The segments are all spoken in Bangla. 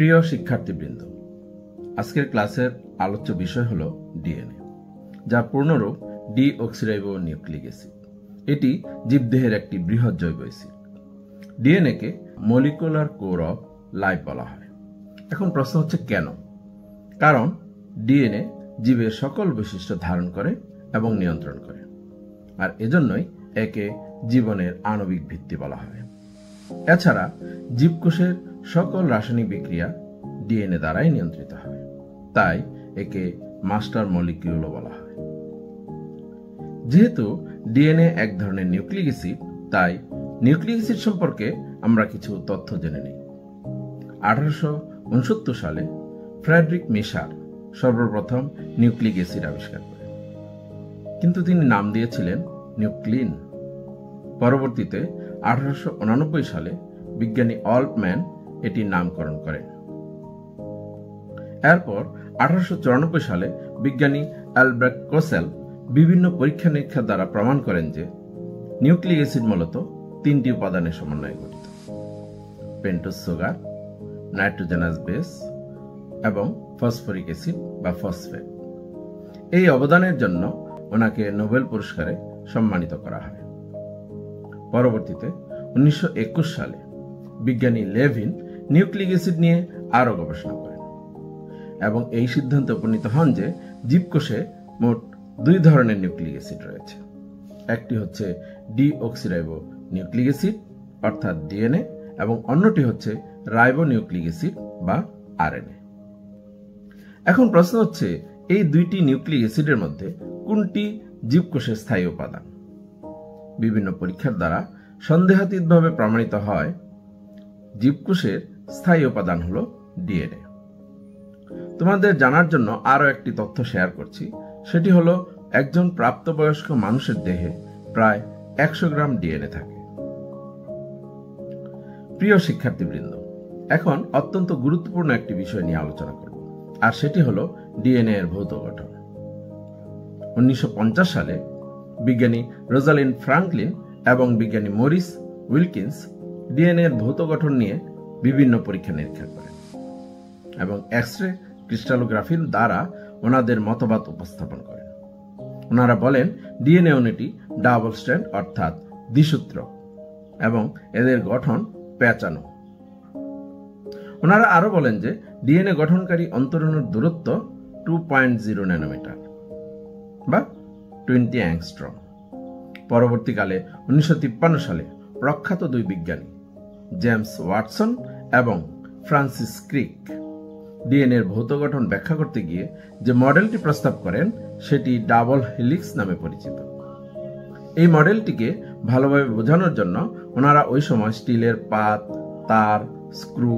প্রিয় শিক্ষার্থীবৃন্দ, আজকের ক্লাসের আলোচ্য বিষয় হল ডিএনএ, যার পূর্ণরূপ ডিঅক্সিরাইবোনিউক্লিক অ্যাসিড। এটি জীবদেহের একটি বৃহৎ জৈব অ্যাসিড। ডিএনএকে মলিকুলার কোর অফ লাইফ বলা হয়। এখন প্রশ্ন হচ্ছে কেন? কারণ ডিএনএ জীবের সকল বৈশিষ্ট্য ধারণ করে এবং নিয়ন্ত্রণ করে, আর এজন্যই একে জীবনের আণবিক ভিত্তি বলা হয়। এছাড়া জীবকোষের সকল রাসায়নিক বিক্রিয়া ডিএনএ দ্বারাই নিয়ন্ত্রিত হয়, তাই একে মাস্টার মলিকিউলও বলা হয়। যেহেতু ডিএনএ এক ধরনের নিউক্লিক অ্যাসিড, তাই নিউক্লিক অ্যাসিড সম্পর্কে আমরা কিছু তথ্য জেনে নিই। 1869 সালে ফ্রেডরিক মিশার সর্বপ্রথম নিউক্লিক অ্যাসিড আবিষ্কার করেন, কিন্তু তিনি নাম দিয়েছিলেন নিউক্লিন। পরবর্তীতে 1889 সালে বিজ্ঞানী অল্টম্যান এটির নামকরণ করেন। এরপর 1894 সালে বিজ্ঞানী অ্যালব্রেট কোসেল বিভিন্ন পরীক্ষা নিরীক্ষা দ্বারা প্রমাণ করেন যে নিউক্লিক অ্যাসিড মূলত তিনটি উপাদানের সমন্বয়ে গঠিত: পেন্টোজ সুগার, নাইট্রোজেনাস বেস এবং ফসফরিক অ্যাসিড বা ফসফেট। এই অবদানের জন্য ওনাকে নোবেল পুরস্কারে সম্মানিত করা হয়। পরবর্তীতে 1921 সালে বিজ্ঞানী লেভিন নিউক্লিক অ্যাসিড নিয়ে আরও গবেষণা করেন এবং এই সিদ্ধান্তে উপনীত হন যে জীবকোষে মোট দুই ধরনের নিউক্লিক অ্যাসিড রয়েছে। একটি হচ্ছে ডিঅক্সিরাইবোনিউক্লিক অ্যাসিড অর্থাৎ ডিএনএ, এবং অন্যটি হচ্ছে রাইবোনিউক্লিক অ্যাসিড বা আরএনএ। এখন প্রশ্ন হচ্ছে, এই দুইটি নিউক্লিক অ্যাসিডের মধ্যে কোনটি জীবকোষের স্থায়ী উপাদান? বিভিন্ন পরীক্ষার দ্বারা সন্দেহাতীতভাবে প্রমাণিত হয় জীবকোষের স্থায়ী উপাদান হল ডিএনএ। তোমাদের জানার জন্য আরও একটি তথ্য শেয়ার করছি, সেটি হলো একজন প্রাপ্তবয়স্ক মানুষের দেহে প্রায় 100 গ্রাম ডিএনএ থাকে। প্রিয় শিক্ষার্থীবৃন্দ, এখন অত্যন্ত গুরুত্বপূর্ণ একটি বিষয় নিয়ে আলোচনা করব, আর সেটি হলো ডিএনএ এর ভৌত গঠন। 1950 সালে বিজ্ঞানী রোজালিন্ড ফ্রাঙ্কলিন এবং বিজ্ঞানী মরিস উইলকিন্স ডিএনএ এর ভৌত গঠন নিয়ে বিভিন্ন পরীক্ষা নিরীক্ষা করেন এবং এক্স-রে ক্রিস্টালোগ্রাফির দ্বারা ওনাদের মতবাদ উপস্থাপন করেন। ওনারা বলেন ডিএনএ অণুটি ডাবল স্ট্র্যান্ড অর্থাৎ দ্বিসূত্র এবং এদের গঠন পেঁচানো। ওনারা আরো বলেন যে ডিএনএ গঠনকারী অন্তরণুর দূরত্ব 2.0 ন্যানোমিটার বা 20 অ্যাংস্ট্রম। পরবর্তীকালে 1953 সালে প্রখ্যাত দুই বিজ্ঞানী জেমস ওয়াটসন এবং ফ্রান্সিস ক্রিক ডিএনএ এর ভৌত গঠন ব্যাখ্যা করতে গিয়ে যে মডেলটি প্রস্তাব করেন সেটি ডাবল হেলিক্স নামে পরিচিত। এই মডেলটিকে ভালোভাবে বোঝানোর জন্য ওনারা ওই সময় স্টিলের পাত, তার, স্ক্রু,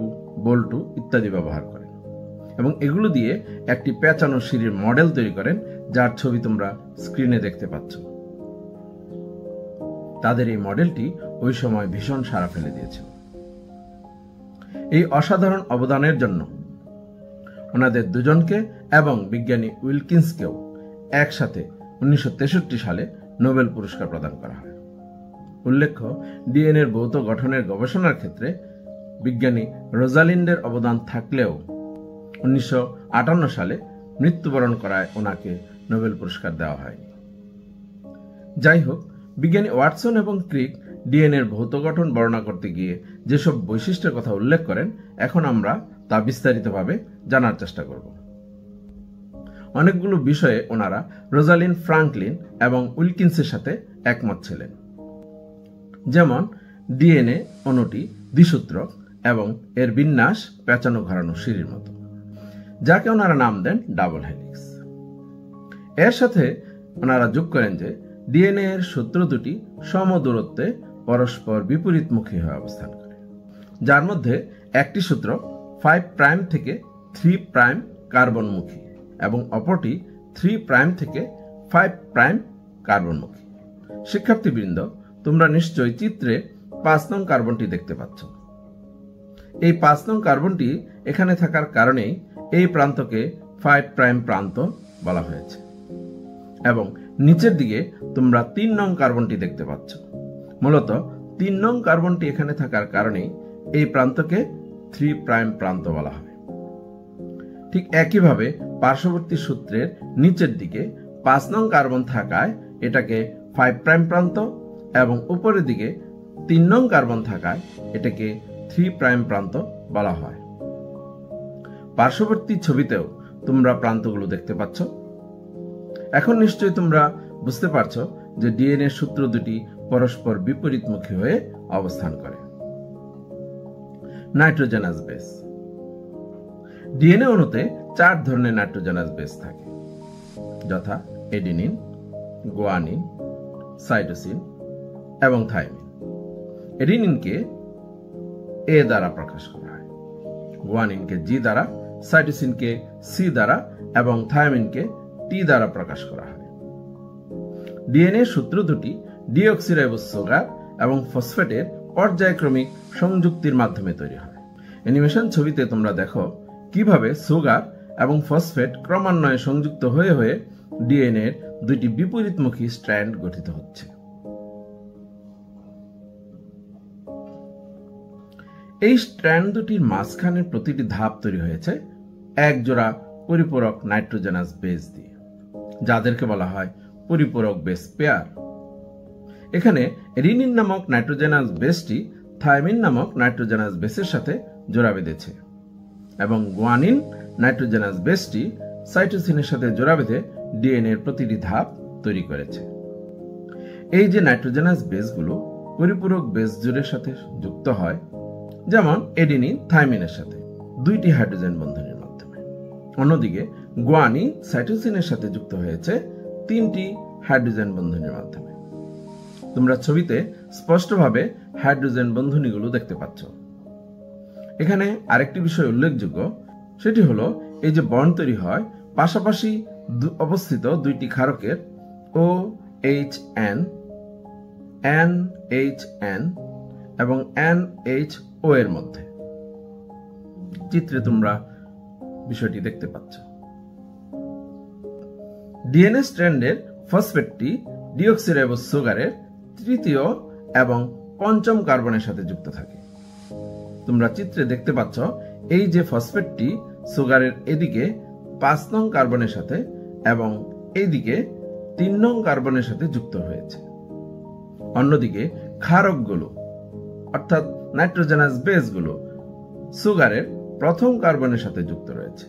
বল্টু ইত্যাদি ব্যবহার করেন এবং এগুলো দিয়ে একটি পেঁচানো সিঁড়ির মডেল তৈরি করেন, যার ছবি তোমরা স্ক্রিনে দেখতে পাচ্ছ। তাদের এই মডেলটি ওই সময় ভীষণ সাড়া ফেলে দিয়েছিল। এই অসাধারণ অবদানের জন্য ওনাদের দুজনকে এবং বিজ্ঞানী উইলকিন্সকেও একসাথে 1963 সালে নোবেল পুরস্কার প্রদান করা হয়। উল্লেখ্য, ডিএনএ এর ভৌত গঠনের গবেষণার ক্ষেত্রে বিজ্ঞানী রোজালিন্ডের অবদান থাকলেও 1958 সালে মৃত্যুবরণ করায় ওনাকে নোবেল পুরস্কার দেওয়া হয়নি। যাই হোক, বিজ্ঞানী ওয়াটসন এবং ক্রিক ডিএনএ এর ভৌত গঠন বর্ণনা করতে গিয়ে যেসব বৈশিষ্ট্যের কথা উল্লেখ করেন, এখন আমরা তা বিস্তারিতভাবে জানার চেষ্টা করব। অনেকগুলো বিষয়ে ওনারা রোজালিন্ড ফ্রাঙ্কলিন এবং উইলকিন্সের সাথে একমত ছিলেন, যেমন ডিএনএ অণুটি দ্বিসূত্রক এবং এর বিন্যাস পেঁচানো ঘোরানো সিঁড়ির মতো, যাকে ওনারা নাম দেন ডাবল হেলিক্স। এর সাথে ওনারা যোগ করেন যে ডিএনএ এর সূত্র দুটি সম দূরত্বে পরস্পর বিপরীতমুখী হয়ে অবস্থান করে, যার মধ্যে একটি সূত্র 5 প্রাইম থেকে 3 প্রাইম কার্বনমুখী এবং অপরটি 3 প্রাইম থেকে 5 প্রাইম কার্বনমুখী। শিক্ষার্থীবৃন্দ, তোমরা নিশ্চয়ই চিত্রে 5 নং কার্বনটি দেখতে পাচ্ছ। এই 5 নং কার্বনটি এখানে থাকার কারণেই এই প্রান্তকে 5 প্রাইম প্রান্ত বলা হয়েছে এবং নিচের দিকে তোমরা 3 নং কার্বনটি দেখতে পাচ্ছ। মূলত 3 নং কার্বনটি এখানে থাকার কারণেই এই প্রান্তকে 3 প্রাইম প্রান্ত বলা হয়। ঠিক একইভাবে পার্শ্ববর্তী সূত্রের নিচের দিকে 5 নং কার্বন থাকায় এটাকে 5 প্রাইম প্রান্ত এবং উপরের দিকে 3 নং কার্বন থাকায় এটাকে 3 প্রাইম প্রান্ত বলা হয়। পার্শ্ববর্তী ছবিতেও তোমরা প্রান্তগুলো দেখতে পাচ্ছ। এখন নিশ্চয়ই তোমরা বুঝতে পারছো যে ডিএনএ সূত্র দুটি পরস্পর বিপরীতমুখী হয়ে অবস্থান করে। Nitrogenous base. ডিএনএ অণুতে 4 ধরনের নাইট্রোজেনাস বেস থাকে, যথা এডিনিন, গুয়ানিন, সাইটোসিন এবং থাইমিন। এডিনিনকে এ দ্বারা প্রকাশ করা হয়, গুয়ানিনকে জি দ্বারা, সাইটোসিনকে সি দ্বারা এবং থাইমিনকে টি দ্বারা প্রকাশ করা হয়। ডিএনএ সূত্র দুটি ডিঅক্সিরাইবোজ সুগার এবং ফসফেটের পর্যায়ক্রমিক সংযুক্তির মাধ্যমে তৈরি হয়। অ্যানিমেশন ছবিতে তোমরা দেখো কিভাবে সুগার এবং ফসফেট ক্রমান্বয়ে সংযুক্ত হয়ে হয়ে ডিএনএ এর দুইটি বিপরীতমুখী স্ট্র্যান্ড গঠিত হচ্ছে। এই স্ট্র্যান্ড দুটির মাঝখানের প্রতিটি ধাপ তৈরি হয়েছে এক জোড়া পরিপূরক নাইট্রোজেনাস বেস দিয়ে, যাদেরকে বলা হয় পরিপূরক বেস পেয়ার। এখানে এডিনিন নামক নাইট্রোজেনাস বেসটি থাইমিন নামক নাইট্রোজেনাস বেসের সাথে জোড়া বেঁধেছে এবং গুয়ানিন নাইট্রোজেনাস বেসটি সাইটোসিনের সাথে জোড়া বেঁধে ডিএনএ এর প্রতিটি ধাপ তৈরি করেছে। এই যে নাইট্রোজেনাস বেসগুলো পরিপূরক বেস জোড়ের সাথে যুক্ত হয়, যেমন এডিনিন থাইমিনের সাথে 2টি হাইড্রোজেন বন্ধনের মাধ্যমে, অন্যদিকে গুয়ানিন সাইটোসিনের সাথে যুক্ত হয়েছে 3টি হাইড্রোজেন বন্ধনের মাধ্যমে। তোমরা ছবিতে স্পষ্টভাবে হাইড্রোজেন বন্ধনীগুলো দেখতে পাচ্ছ। এখানে আরেকটি বিষয় উল্লেখযোগ্য, সেটি হলো এই যে বন্ড তৈরি হয় পাশাপাশি অবস্থিত 2টি ক্ষারকের OHN, NHN এবং NHO এর মধ্যে। চিত্রে তোমরা বিষয়টি দেখতে পাচ্ছ। ডিএনএ স্ট্র্যান্ডের ফসফেটটি ডিঅক্সিরাইবোজ সুগারের 3য় এবং 5ম কার্বনের সাথে যুক্ত থাকে। তোমরা চিত্রে দেখতে পাচ্ছ এই যে ফসফেটটি সুগারের এদিকে 5 নং কার্বনের সাথে এবং এইদিকে 3 নং কার্বনের সাথে যুক্ত হয়েছে। অন্যদিকে ক্ষারকগুলো অর্থাৎ নাইট্রোজেনাস বেসগুলো সুগারের 1ম কার্বনের সাথে যুক্ত রয়েছে।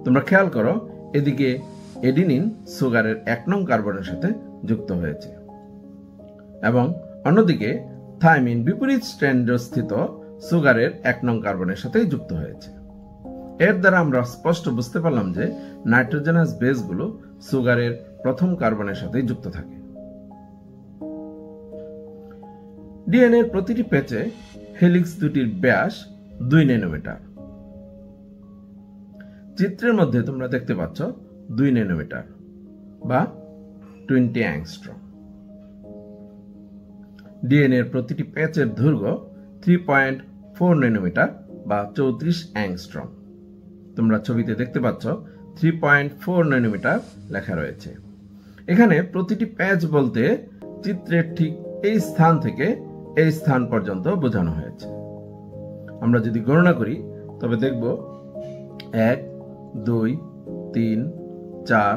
তোমরা খেয়াল করো এদিকে এডিনিন সুগারের 1 নং কার্বনের সাথে যুক্ত হয়েছে এবং অন্যদিকে থাইমিন বিপরীত স্ট্র্যান্ডে স্থিত সুগারের 1 নং কার্বনের সাথে যুক্ত হয়েছে। এর দ্বারা আমরা স্পষ্ট বুঝতে পারলাম যে নাইট্রোজেনাস বেসগুলো সুগারের 1ম কার্বনের সাথে যুক্ত থাকে। ডিএনএ এর প্রতিটি প্যাচে হেলিক্স দুটির ব্যাস 2 ন্যানোমিটার। চিত্রের মধ্যে তোমরা দেখতে পাচ্ছ 2 ন্যানোমিটার বা 20 অ্যাংস্ট্রম। ডিএনএ এর প্রতিটি প্যাচের দৈর্ঘ্য 3.4 ন্যানোমিটার বা 34 অ্যাংস্ট্রম। তোমরা ছবিতে দেখতে পাচ্ছ 3.4 ন্যানোমিটার লেখা রয়েছে। এখানে প্রতিটি প্যাচ বলতে চিত্রের ঠিক এই স্থান থেকে এই স্থান পর্যন্ত বোঝানো হয়েছে। আমরা যদি গণনা করি তবে দেখব 1, 2, 3, 4,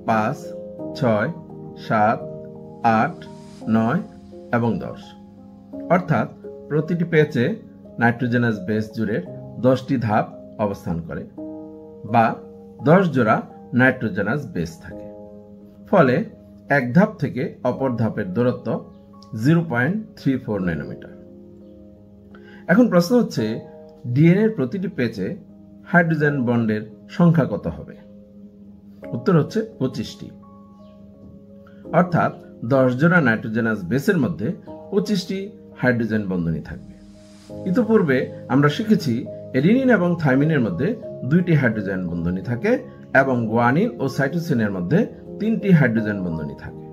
5, 6, 7, 8, 9 এবং 10, অর্থাৎ প্রতিটি প্যাচে নাইট্রোজেনাস বেস জুড়ে 10টি ধাপ অবস্থান করে বা 10 জোড়া নাইট্রোজেনাস বেস থাকে। ফলে এক ধাপ থেকে অপর ধাপের দূরত্ব 0.34 ন্যানোমিটার। এখন প্রশ্ন হচ্ছে ডিএনএ এর প্রতিটি পেজে হাইড্রোজেন বন্ডের সংখ্যা কত হবে? উত্তর হচ্ছে 25টি। অর্থাৎ 10 জোড়া নাইট্রোজেনাস বেসের মধ্যে 25টি হাইড্রোজেন বন্ধনী থাকবে। ইতিপূর্বে আমরা শিখেছি এডিনিন এবং থাইমিনের মধ্যে 2টি হাইড্রোজেন বন্ধনী থাকে এবং গুয়ানিন ও সাইটোসিনের মধ্যে 3টি হাইড্রোজেন বন্ধনী থাকে।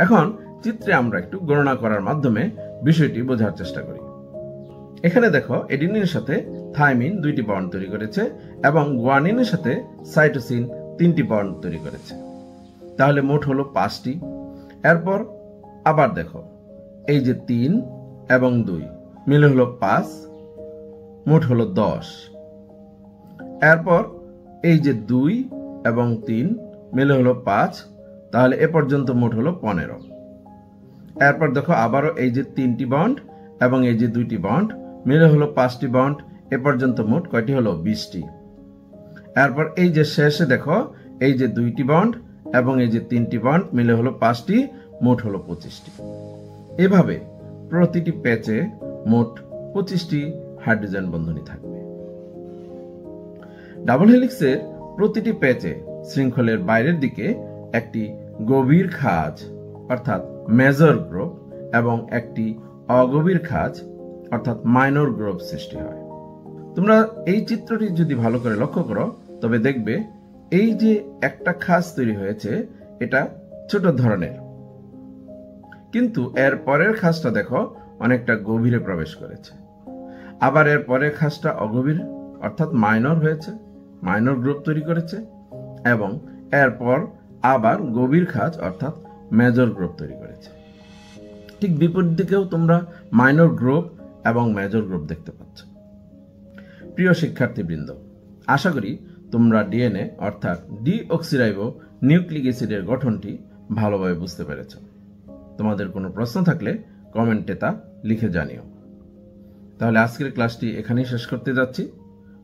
এখন চিত্রে আমরা একটু গণনা করার মাধ্যমে বিষয়টি বোঝার চেষ্টা করি। এখানে দেখো এডিনিনের সাথে থাইমিন 2টি বন্ড তৈরি করেছে এবং গুয়ানিনের সাথে সাইটোসিন 3টি বন্ড তৈরি করেছে। তাহলে মোট হলো 5টি। এরপর আবার দেখো এই যে 3 এবং 2 মিলে হলো 5, মোট হলো 10। এরপর এই যে 2 এবং 3 মিলে হলো 5, তাহলে এ পর্যন্ত মোট হলো 15। এরপর দেখো আবারও এই যে 3টি বন্ড এবং এই যে 2টি বন্ড মিলে হলো 5টি বন্ড, এ পর্যন্ত মোট কয়টি হলো 20টি। এরপর এই যে শেষে দেখো এই যে 2টি বন্ড এবং এই যে 3টি বন্ড মিলে হলো 5টি, মোট হলো 25টি। এভাবে প্রতিটি প্যাচে মোট 25টি হাইড্রোজেন বন্ধনী থাকবে। ডাবল হেলিক্সের প্রতিটি প্যাচে শৃঙ্খলের বাইরের দিকে একটি গভীর খাঁজ অর্থাৎ মেজর গ্রুপ এবং একটি অগভীর খাঁজ অর্থাৎ মাইনর গ্রুপ সৃষ্টি হয়। তোমরা এই চিত্রটি যদি ভালো করে লক্ষ্য করো তবে দেখবে এই যে একটা খাঁজ তৈরি হয়েছে এটা ছোট ধরনের, কিন্তু এর পরের খাঁজটা দেখো অনেকটা গভীরে প্রবেশ করেছে। আবার এর পরের খাঁজটা অগভীর অর্থাৎ মাইনর হয়েছে, মাইনর গ্রুপ তৈরি করেছে, এবং এরপর আবার গভীর খাঁজ অর্থাৎ মেজর গ্রুপ তৈরি করেছে। ঠিক বিপরীত দিকেও তোমরা মাইনর গ্রুপ এবং মেজর গ্রুপ দেখতে পাচ্ছ। প্রিয় শিক্ষার্থীবৃন্দ, আশা করি তোমরা ডিএনএ অর্থাৎ ডিঅক্সিরাইবো নিউক্লিক অ্যাসিডের গঠনটি ভালোভাবে বুঝতে পেরেছ। তোমাদের কোনো প্রশ্ন থাকলে কমেন্টে তা লিখে জানিও। তাহলে আজকের ক্লাসটি এখানেই শেষ করতে যাচ্ছি।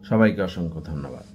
সবাইকে অসংখ্য ধন্যবাদ।